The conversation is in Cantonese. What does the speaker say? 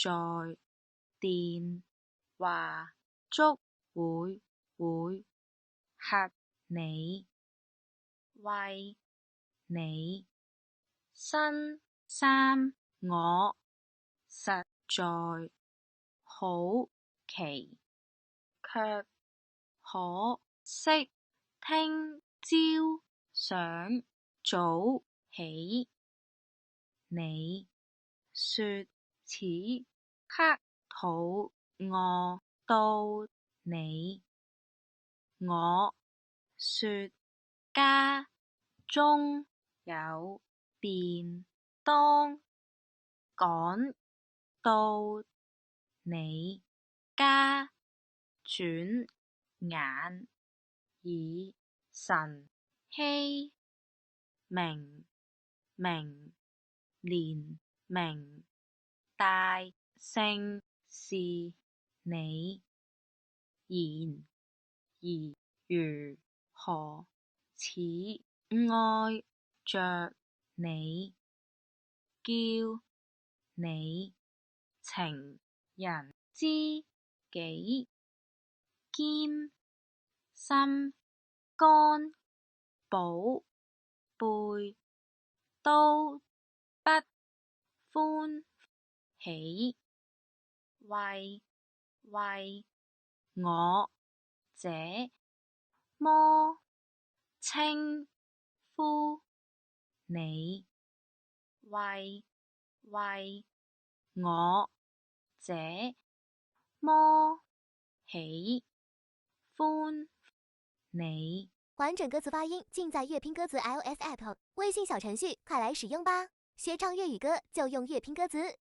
在電話粥會嚇你，餵你新衫我實在好奇，卻可惜聽朝想早起。你說此刻肚餓到你，我說家中有便當，趕到你家轉眼已晨曦，明連名大姓是你，然而如何似愛着你，叫你情人知己，兼心肝寶貝都不歡喜，為我這麼稱呼你，為我這麼喜歡你。完整歌词发音尽在粵拼歌词 iOS App， 微信小程序快來使用吧！學唱粵語歌就用粵拼歌詞。